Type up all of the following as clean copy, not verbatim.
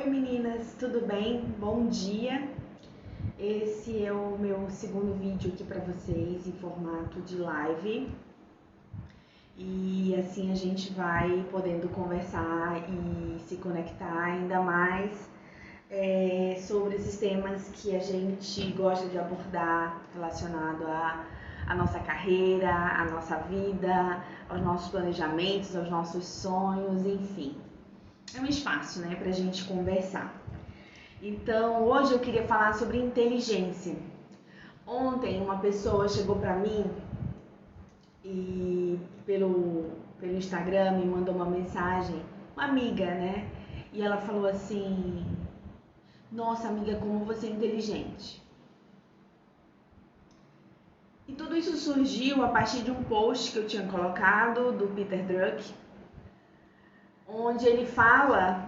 Oi meninas, tudo bem? Bom dia! Esse é o meu segundo vídeo aqui para vocês em formato de live e assim a gente vai podendo conversar e se conectar ainda mais sobre esses temas que a gente gosta de abordar relacionado à nossa carreira, à nossa vida, aos nossos planejamentos, aos nossos sonhos, enfim. É um espaço, né, para a gente conversar. Então, hoje eu queria falar sobre inteligência. Ontem uma pessoa chegou para mim e pelo Instagram me mandou uma mensagem, uma amiga, né? E ela falou assim: "Nossa, amiga, como você é inteligente". E tudo isso surgiu a partir de um post que eu tinha colocado do Peter Drucker, onde ele fala,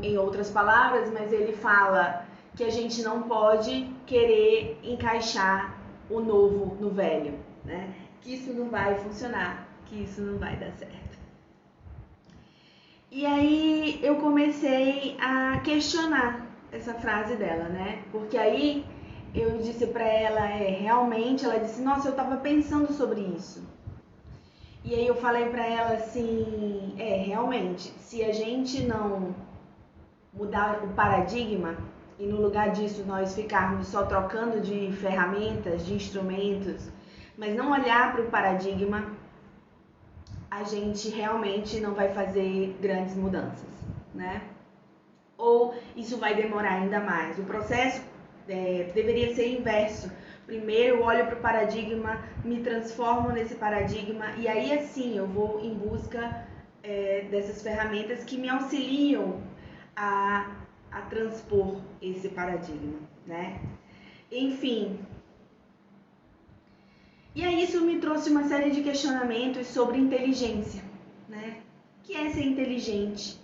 em outras palavras, mas ele fala que a gente não pode querer encaixar o novo no velho, né? Que isso não vai funcionar, que isso não vai dar certo. E aí eu comecei a questionar essa frase dela, né? Porque aí eu disse pra ela, realmente, ela disse, nossa, eu tava pensando sobre isso. E aí eu falei pra ela assim, realmente, se a gente não mudar o paradigma e no lugar disso nós ficarmos só trocando de ferramentas, de instrumentos, mas não olhar para o paradigma, a gente realmente não vai fazer grandes mudanças, né? Ou isso vai demorar ainda mais. O processo deveria ser inverso. Primeiro eu olho para o paradigma, me transformo nesse paradigma e aí assim eu vou em busca dessas ferramentas que me auxiliam a transpor esse paradigma, né? Enfim. E aí isso me trouxe uma série de questionamentos sobre inteligência, né? O que é ser inteligente?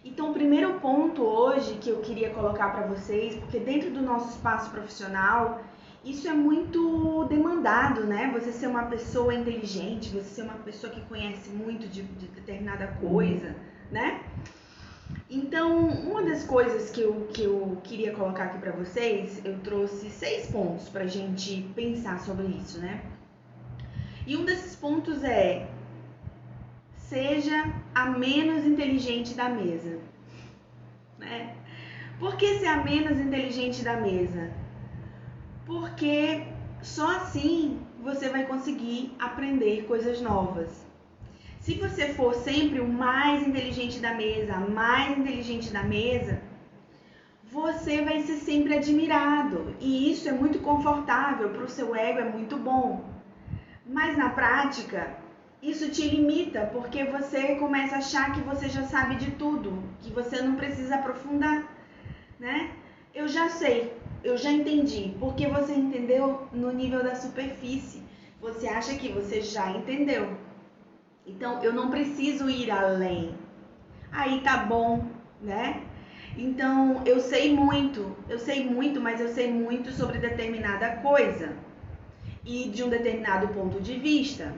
Então, o primeiro ponto hoje que eu queria colocar para vocês, porque dentro do nosso espaço profissional, isso é muito demandado, né? Você ser uma pessoa inteligente, você ser uma pessoa que conhece muito de determinada coisa, né? Então, uma das coisas que eu queria colocar aqui para vocês, eu trouxe 6 pontos para a gente pensar sobre isso, né? E um desses pontos é: seja a menos inteligente da mesa, né? Por que ser a menos inteligente da mesa? Porque só assim você vai conseguir aprender coisas novas. Se você for sempre o mais inteligente da mesa, a mais inteligente da mesa, você vai ser sempre admirado. E isso é muito confortável, para o seu ego é muito bom. Mas na prática, isso te limita, porque você começa a achar que você já sabe de tudo, que você não precisa aprofundar, né? Eu já sei, eu já entendi, porque você entendeu no nível da superfície. Você acha que você já entendeu. Então, eu não preciso ir além. Aí tá bom, né? Então, eu sei muito, mas eu sei muito sobre determinada coisa e de um determinado ponto de vista.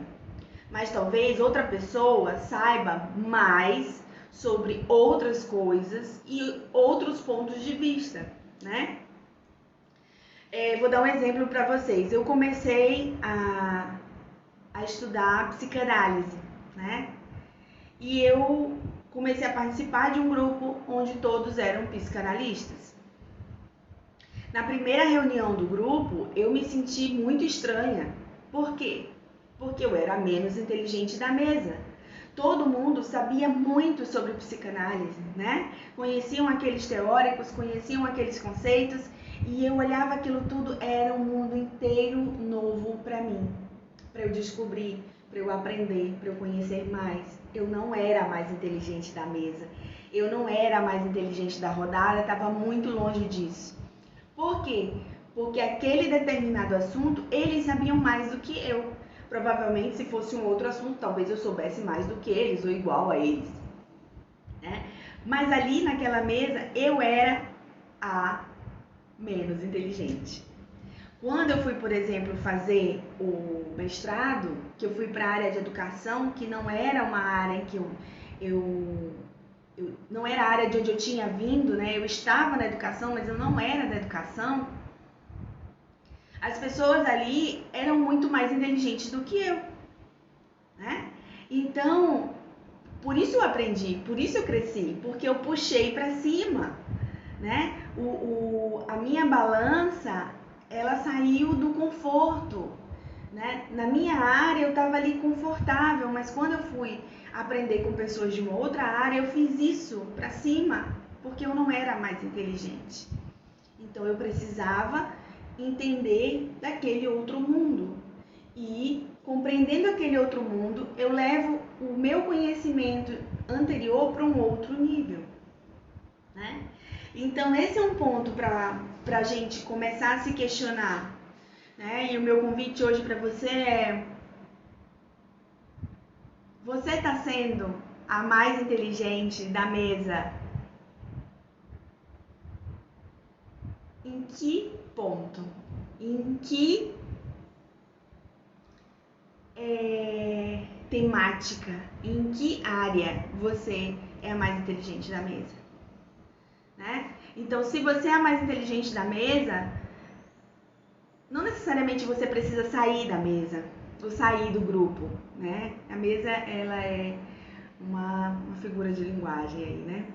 Mas talvez outra pessoa saiba mais sobre outras coisas e outros pontos de vista, né? Vou dar um exemplo para vocês. Eu comecei a estudar psicanálise, né? E eu comecei a participar de um grupo onde todos eram psicanalistas. Na primeira reunião do grupo, eu me senti muito estranha. Por quê? Porque eu era a menos inteligente da mesa. Todo mundo sabia muito sobre psicanálise, né? Conheciam aqueles teóricos, conheciam aqueles conceitos, e eu olhava aquilo tudo, era um mundo inteiro novo para mim, para eu descobrir, para eu aprender, para eu conhecer mais. Eu não era a mais inteligente da mesa, eu não era a mais inteligente da rodada, estava muito longe disso. Por quê? Porque aquele determinado assunto, eles sabiam mais do que eu. Provavelmente, se fosse um outro assunto, talvez eu soubesse mais do que eles, ou igual a eles, né? Mas ali naquela mesa, eu era a menos inteligente. Quando eu fui, por exemplo, fazer o mestrado, que eu fui para a área de educação, que não era uma área em que eu não era a área de onde eu tinha vindo, né? Eu estava na educação, mas eu não era da educação. As pessoas ali eram muito mais inteligentes do que eu, né? Então, por isso eu aprendi, por isso eu cresci, porque eu puxei para cima, né? A minha balança, ela saiu do conforto, né? Na minha área eu estava ali confortável, mas quando eu fui aprender com pessoas de uma outra área, eu fiz isso para cima, porque eu não era mais inteligente. Então eu precisava entender daquele outro mundo. E compreendendo aquele outro mundo, eu levo o meu conhecimento anterior para um outro nível, né? Então esse é um ponto para a gente começar a se questionar, né? E o meu convite hoje para você é: você está sendo a mais inteligente da mesa? Em que ponto? Em que temática? Em que área você é a mais inteligente da mesa? Né? Então, se você é a mais inteligente da mesa, não necessariamente você precisa sair da mesa ou sair do grupo, né? A mesa, ela é uma figura de linguagem aí, né?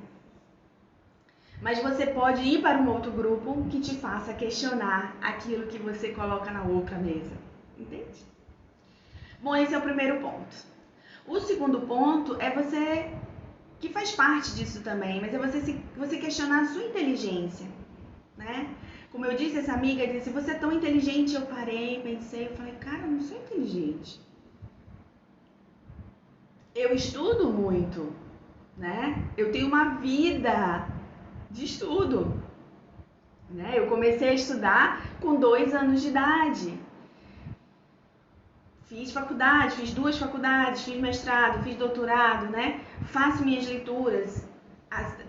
Mas você pode ir para um outro grupo que te faça questionar aquilo que você coloca na outra mesa, entende? Bom, esse é o primeiro ponto. O segundo ponto é você, que faz parte disso também, mas é você questionar a sua inteligência, né? Como eu disse, essa amiga disse: você é tão inteligente. Eu parei, pensei, eu falei: cara, eu não sou inteligente. Eu estudo muito, né? Eu tenho uma vida de estudo, né? Eu comecei a estudar com 2 anos de idade. Fiz faculdade, fiz 2 faculdades, fiz mestrado, fiz doutorado, né? Faço minhas leituras,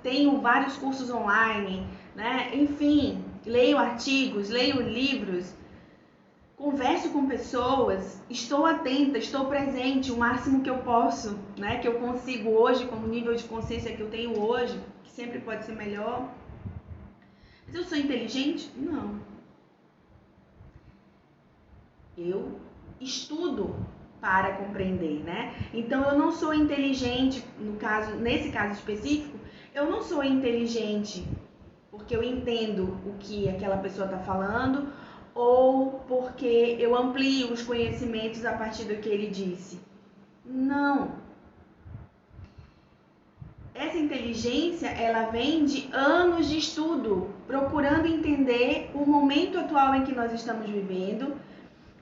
tenho vários cursos online, né? Enfim, leio artigos, leio livros, converso com pessoas, estou atenta, estou presente o máximo que eu posso, né? Que eu consigo hoje, com o nível de consciência que eu tenho hoje, que sempre pode ser melhor. Mas eu sou inteligente? Não. Eu estudo para compreender, né? Então eu não sou inteligente, nesse caso específico, eu não sou inteligente porque eu entendo o que aquela pessoa está falando ou porque eu amplio os conhecimentos a partir do que ele disse. Não. Essa inteligência, ela vem de anos de estudo, procurando entender o momento atual em que nós estamos vivendo,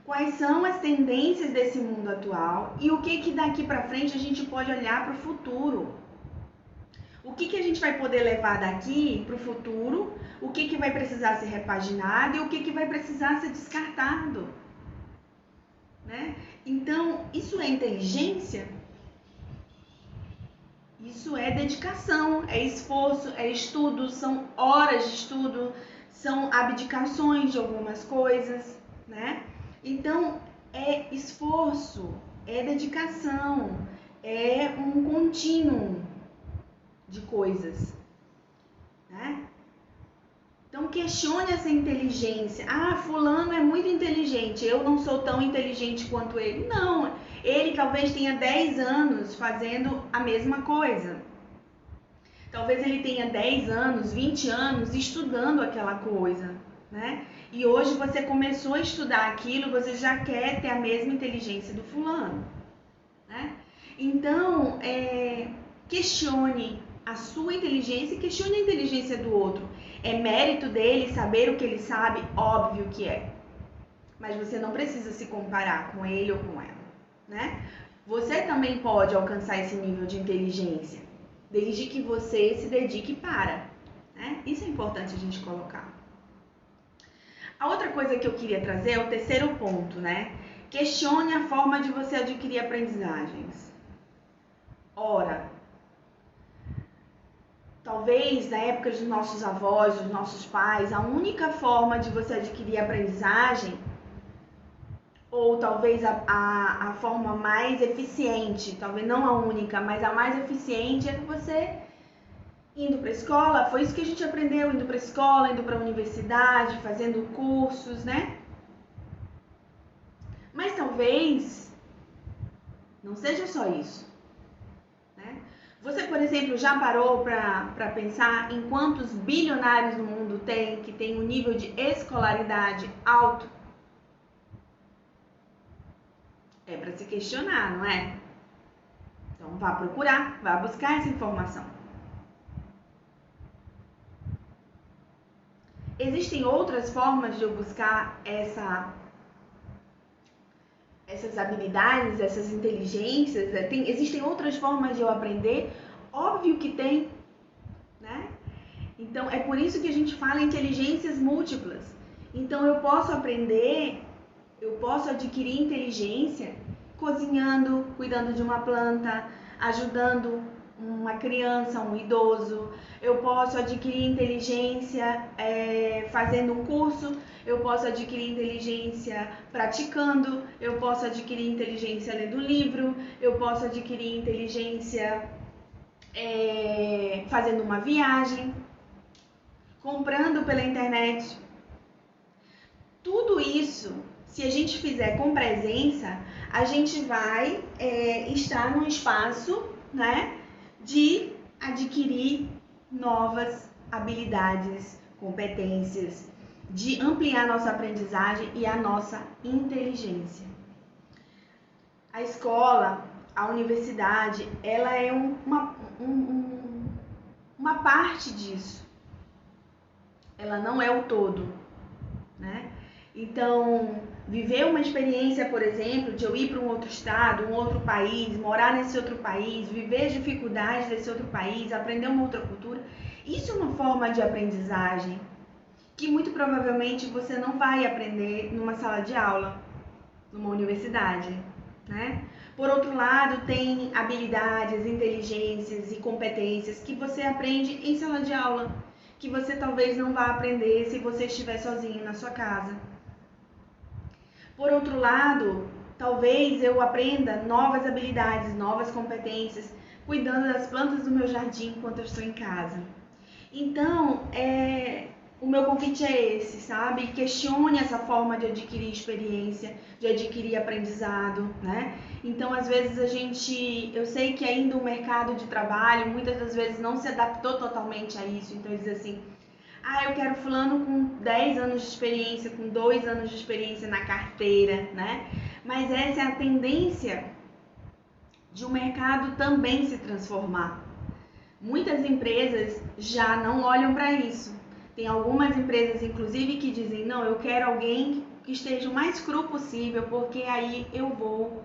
quais são as tendências desse mundo atual e o que daqui para frente a gente pode olhar para o futuro. O que a gente vai poder levar daqui para o futuro, o que vai precisar ser repaginado e o que vai precisar ser descartado, né? Então, isso é inteligência? Isso é dedicação, é esforço, é estudo, são horas de estudo, são abdicações de algumas coisas, né? Então, é esforço, é dedicação, é um contínuo de coisas, né? Então, questione essa inteligência. Ah, fulano é muito inteligente, eu não sou tão inteligente quanto ele. Não, ele talvez tenha 10 anos fazendo a mesma coisa. Talvez ele tenha 10 anos, 20 anos estudando aquela coisa, né? E hoje você começou a estudar aquilo, você já quer ter a mesma inteligência do fulano, né? Então, questione a sua inteligência e questione a inteligência do outro. É mérito dele saber o que ele sabe? Óbvio que é. Mas você não precisa se comparar com ele ou com ela, né? Você também pode alcançar esse nível de inteligência, desde que você se dedique para, né? Isso é importante a gente colocar. A outra coisa que eu queria trazer é o terceiro ponto, né? Questione a forma de você adquirir aprendizagens. Ora, talvez na época dos nossos avós, dos nossos pais, a única forma de você adquirir aprendizagem, ou talvez a forma mais eficiente, talvez não a única, mas a mais eficiente, é que você indo para a escola, foi isso que a gente aprendeu, indo para a escola, indo para a universidade, fazendo cursos, né? Mas talvez não seja só isso, né? Você, por exemplo, já parou para pensar em quantos bilionários no mundo tem que tem um nível de escolaridade alto? É para se questionar, não é? Então vá procurar, vá buscar essa informação. Existem outras formas de eu buscar essas habilidades, essas inteligências? Existem outras formas de eu aprender? Óbvio que tem, né? Então é por isso que a gente fala em inteligências múltiplas. Então eu posso aprender, eu posso adquirir inteligência cozinhando, cuidando de uma planta, ajudando uma criança, um idoso. Eu posso adquirir inteligência fazendo um curso, eu posso adquirir inteligência praticando, eu posso adquirir inteligência lendo livro, eu posso adquirir inteligência fazendo uma viagem, comprando pela internet. Tudo isso, se a gente fizer com presença, a gente vai estar num espaço, né, de adquirir novas habilidades, competências, de ampliar nossa aprendizagem e a nossa inteligência. A escola, a universidade, ela é uma parte disso. Ela não é o todo, né? Então, viver uma experiência, por exemplo, de eu ir para um outro estado, um outro país, morar nesse outro país, viver as dificuldades desse outro país, aprender uma outra cultura, isso é uma forma de aprendizagem que muito provavelmente você não vai aprender numa sala de aula, numa universidade, né? Por outro lado, tem habilidades, inteligências e competências que você aprende em sala de aula, que você talvez não vá aprender se você estiver sozinho na sua casa. Por outro lado, talvez eu aprenda novas habilidades, novas competências, cuidando das plantas do meu jardim enquanto eu estou em casa. Então, o meu convite é esse, sabe? Questione essa forma de adquirir experiência, de adquirir aprendizado, né? Então, às vezes eu sei que ainda o mercado de trabalho, muitas das vezes não se adaptou totalmente a isso. Então, diz assim, eu quero fulano com 10 anos de experiência, com 2 anos de experiência na carteira, né? Mas essa é a tendência de o mercado também se transformar. Muitas empresas já não olham para isso. Tem algumas empresas, inclusive, que dizem, não, eu quero alguém que esteja o mais cru possível, porque aí eu vou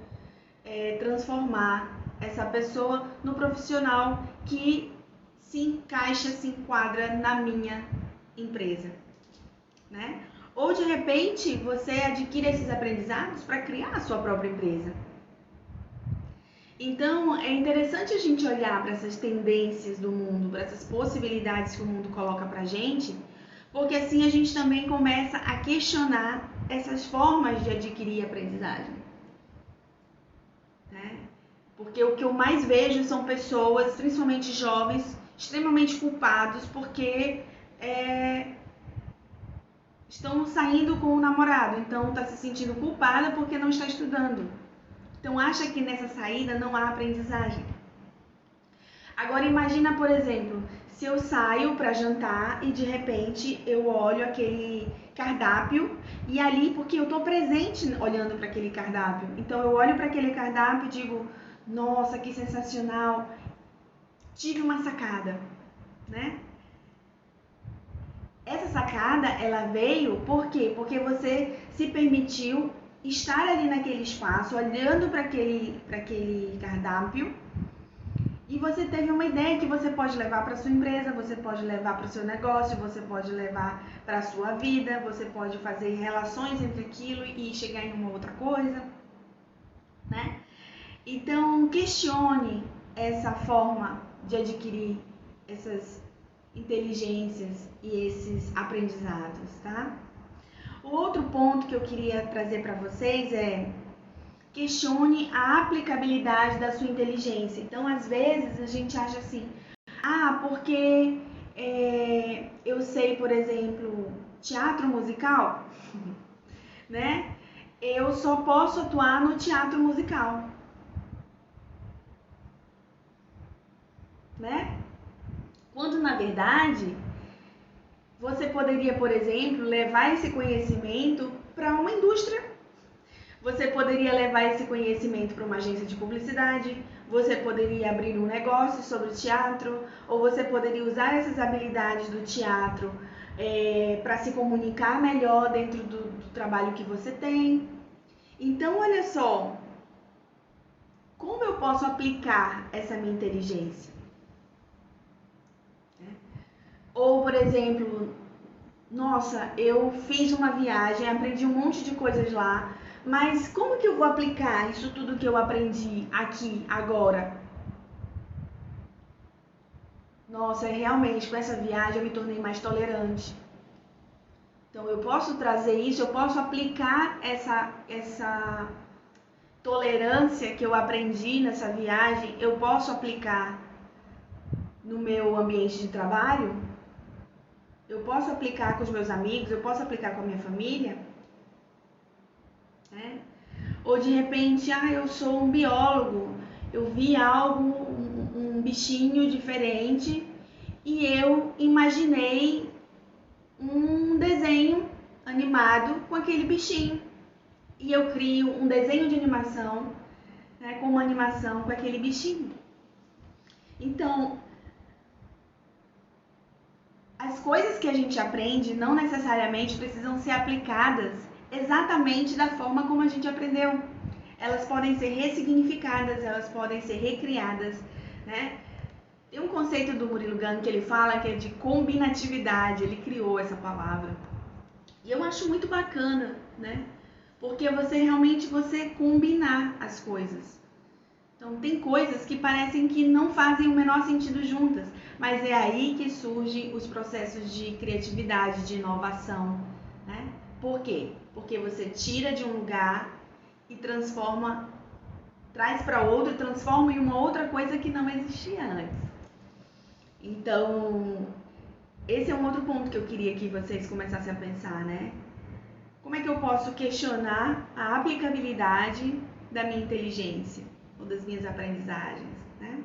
transformar essa pessoa no profissional que se encaixa, se enquadra na minha empresa, né? Ou de repente você adquire esses aprendizados para criar a sua própria empresa. Então é interessante a gente olhar para essas tendências do mundo, para essas possibilidades que o mundo coloca para a gente, porque assim a gente também começa a questionar essas formas de adquirir aprendizagem, né? Porque o que eu mais vejo são pessoas, principalmente jovens, extremamente culpados porque estão saindo com o namorado, então está se sentindo culpada porque não está estudando. Então acha que nessa saída não há aprendizagem. Agora imagina, por exemplo, se eu saio para jantar e de repente eu olho aquele cardápio e ali, porque eu estou presente olhando para aquele cardápio, então eu olho para aquele cardápio e digo, nossa, que sensacional, tive uma sacada, né? Essa sacada, ela veio por quê? Porque você se permitiu estar ali naquele espaço, olhando para aquele cardápio, e você teve uma ideia que você pode levar para sua empresa, você pode levar para o seu negócio, você pode levar para a sua vida, você pode fazer relações entre aquilo e chegar em uma outra coisa, né? Então, questione essa forma de adquirir essas inteligências e esses aprendizados, tá? O outro ponto que eu queria trazer para vocês é questione a aplicabilidade da sua inteligência. Então, às vezes, a gente acha assim, Porque eu sei, por exemplo, teatro musical, né? Eu só posso atuar no teatro musical, né? Quando, na verdade, você poderia, por exemplo, levar esse conhecimento para uma indústria. Você poderia levar esse conhecimento para uma agência de publicidade, você poderia abrir um negócio sobre teatro, ou você poderia usar essas habilidades do teatro para se comunicar melhor dentro do trabalho que você tem. Então, olha só, como eu posso aplicar essa minha inteligência? Ou, por exemplo, nossa, eu fiz uma viagem, aprendi um monte de coisas lá, mas como que eu vou aplicar isso tudo que eu aprendi aqui, agora? Nossa, realmente, com essa viagem eu me tornei mais tolerante. Então, eu posso trazer isso, eu posso aplicar essa tolerância que eu aprendi nessa viagem, eu posso aplicar no meu ambiente de trabalho? Eu posso aplicar com os meus amigos, eu posso aplicar com a minha família? Né? Ou de repente, eu sou um biólogo, eu vi algo, um bichinho diferente e eu imaginei um desenho animado com aquele bichinho. E eu crio um desenho de animação, né, com uma animação com aquele bichinho. Então, as coisas que a gente aprende não necessariamente precisam ser aplicadas exatamente da forma como a gente aprendeu. Elas podem ser ressignificadas, elas podem ser recriadas, né? Tem um conceito do Murilo Gun que ele fala que é de combinatividade, ele criou essa palavra. E eu acho muito bacana, né? Porque você realmente combinar as coisas. Então tem coisas que parecem que não fazem o menor sentido juntas, mas é aí que surgem os processos de criatividade, de inovação, né? Por quê? Porque você tira de um lugar e transforma, traz para outro e transforma em uma outra coisa que não existia antes. Então, esse é um outro ponto que eu queria que vocês começassem a pensar, né? Como é que eu posso questionar a aplicabilidade da minha inteligência ou das minhas aprendizagens, né?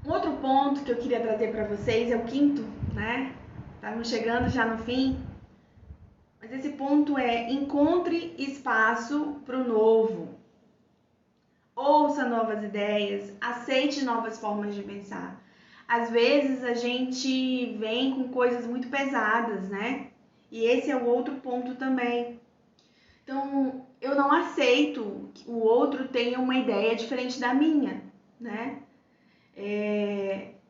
Um outro ponto que eu queria trazer para vocês é o quinto, né? Estamos chegando já no fim. Mas esse ponto é: encontre espaço para o novo. Ouça novas ideias, aceite novas formas de pensar. Às vezes a gente vem com coisas muito pesadas, né? E esse é o outro ponto também. Então, eu não aceito que o outro tenha uma ideia diferente da minha, né?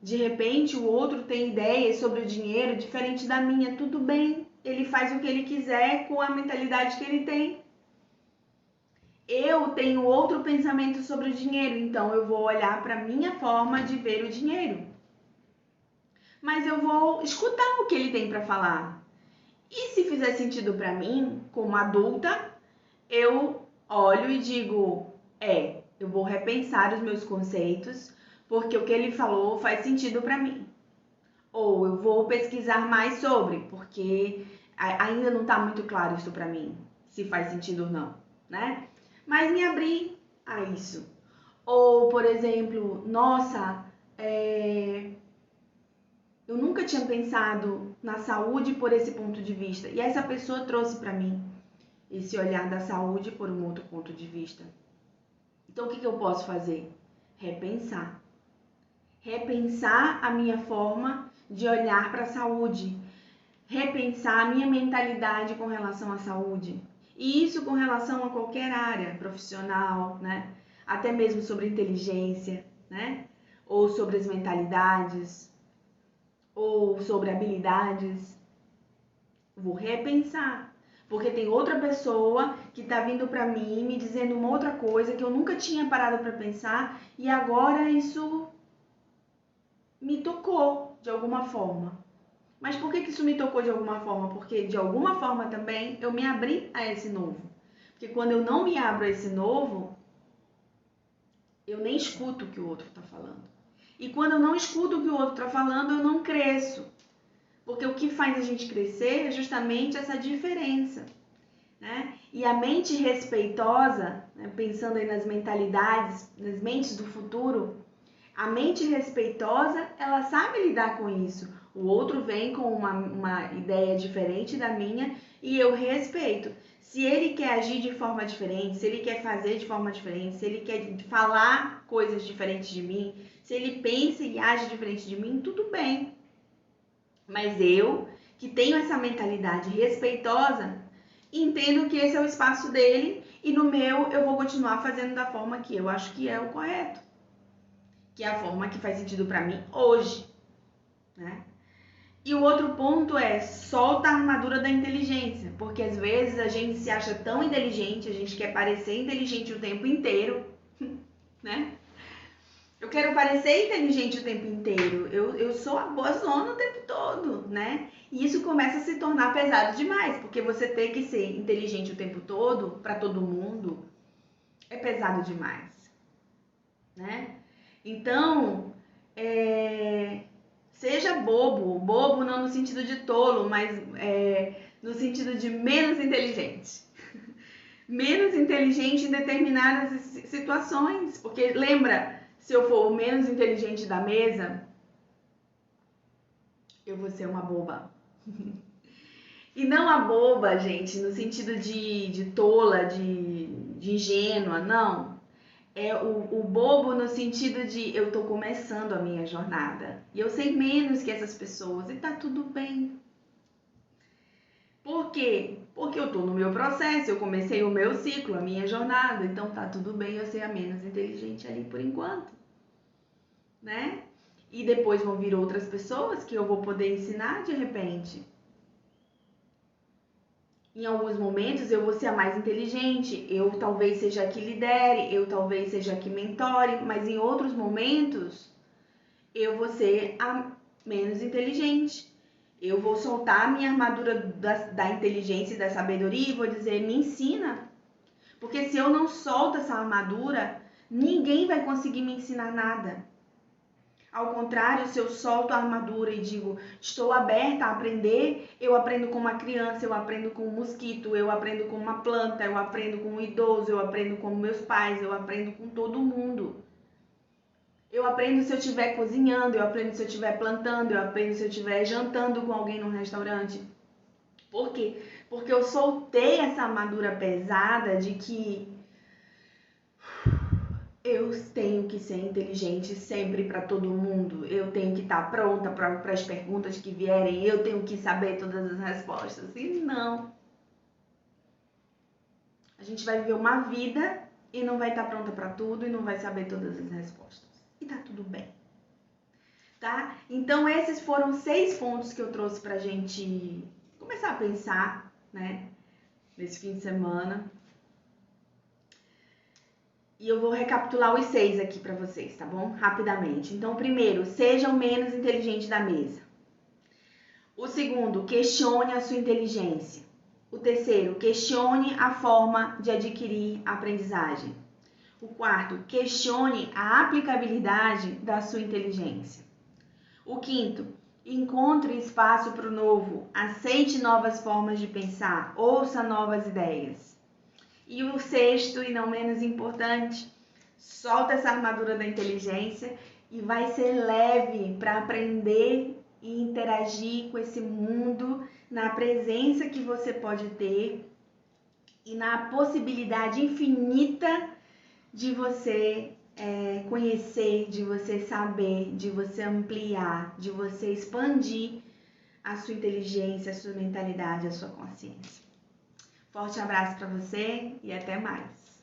De repente, o outro tem ideias sobre o dinheiro diferente da minha. Tudo bem, ele faz o que ele quiser com a mentalidade que ele tem. Eu tenho outro pensamento sobre o dinheiro, então eu vou olhar para a minha forma de ver o dinheiro. Mas eu vou escutar o que ele tem para falar. E se fizer sentido para mim, como adulta, eu olho e digo, eu vou repensar os meus conceitos, porque o que ele falou faz sentido para mim. Ou eu vou pesquisar mais sobre, porque ainda não está muito claro isso para mim, se faz sentido ou não, né? Mas me abri a isso. Ou, por exemplo, nossa, eu nunca tinha pensado na saúde por esse ponto de vista. E essa pessoa trouxe para mim esse olhar da saúde por um outro ponto de vista. Então, o que eu posso fazer? Repensar. Repensar a minha forma de olhar para a saúde. Repensar a minha mentalidade com relação à saúde. E isso com relação a qualquer área profissional, né? Até mesmo sobre inteligência, né? Ou sobre as mentalidades, ou sobre habilidades. Vou repensar, porque tem outra pessoa que está vindo para mim me dizendo uma outra coisa que eu nunca tinha parado para pensar e agora isso me tocou de alguma forma. Mas por que isso me tocou de alguma forma? Porque de alguma forma também eu me abri a esse novo. Porque quando eu não me abro a esse novo, eu nem escuto o que o outro está falando. E quando eu não escuto o que o outro está falando, eu não cresço. Porque o que faz a gente crescer é justamente essa diferença, né? E a mente respeitosa, né, pensando aí nas mentalidades, nas mentes do futuro, a mente respeitosa, ela sabe lidar com isso. O outro vem com uma ideia diferente da minha e eu respeito. Se ele quer agir de forma diferente, se ele quer fazer de forma diferente, se ele quer falar coisas diferentes de mim, se ele pensa e age diferente de mim, tudo bem. Mas eu, que tenho essa mentalidade respeitosa, entendo que esse é o espaço dele e no meu eu vou continuar fazendo da forma que eu acho que é o correto. Que é a forma que faz sentido para mim hoje, né? E o outro ponto é, solta a armadura da inteligência, porque às vezes a gente se acha tão inteligente, a gente quer parecer inteligente o tempo inteiro, né? Eu quero parecer inteligente o tempo inteiro, eu sou a boazona o tempo todo, né? E isso começa a se tornar pesado demais, porque você ter que ser inteligente o tempo todo, para todo mundo, é pesado demais, né? Então, seja bobo, bobo não no sentido de tolo, mas no sentido de menos inteligente. Menos inteligente em determinadas situações, porque lembra, se eu for o menos inteligente da mesa, eu vou ser uma boba. E não a boba, gente, no sentido de tola, de ingênua, não. É o bobo no sentido de eu tô começando a minha jornada. E eu sei menos que essas pessoas e tá tudo bem. Por quê? Porque eu tô no meu processo, eu comecei o meu ciclo, a minha jornada. Então tá tudo bem eu ser a menos inteligente ali por enquanto, né? E depois vão vir outras pessoas que eu vou poder ensinar de repente. Em alguns momentos eu vou ser a mais inteligente, eu talvez seja a que lidere, eu talvez seja a que mentore, mas em outros momentos eu vou ser a menos inteligente. Eu vou soltar a minha armadura da inteligência e da sabedoria e vou dizer, me ensina. Porque se eu não solto essa armadura, ninguém vai conseguir me ensinar nada. Ao contrário, se eu solto a armadura e digo, estou aberta a aprender, eu aprendo com uma criança, eu aprendo com um mosquito, eu aprendo com uma planta, eu aprendo com um idoso, eu aprendo com meus pais, eu aprendo com todo mundo. Eu aprendo se eu estiver cozinhando, eu aprendo se eu estiver plantando, eu aprendo se eu estiver jantando com alguém num restaurante. Por quê? Porque eu soltei essa armadura pesada de que eu tenho que ser inteligente sempre para todo mundo, eu tenho que estar pronta para as perguntas que vierem, eu tenho que saber todas as respostas. E não. A gente vai viver uma vida e não vai estar pronta para tudo e não vai saber todas as respostas. E tá tudo bem. Tá? Então esses foram 6 pontos que eu trouxe pra gente começar a pensar, né, nesse fim de semana. E eu vou recapitular os 6 aqui pra vocês, tá bom? Rapidamente. Então, o primeiro, seja o menos inteligente da mesa. O segundo, questione a sua inteligência. O terceiro, questione a forma de adquirir a aprendizagem. O quarto, questione a aplicabilidade da sua inteligência. O quinto, encontre espaço para o novo, aceite novas formas de pensar, ouça novas ideias. E o sexto, e não menos importante, solta essa armadura da inteligência e vai ser leve para aprender e interagir com esse mundo na presença que você pode ter e na possibilidade infinita de você conhecer, de você saber, de você ampliar, de você expandir a sua inteligência, a sua mentalidade, a sua consciência. Forte abraço para você e até mais.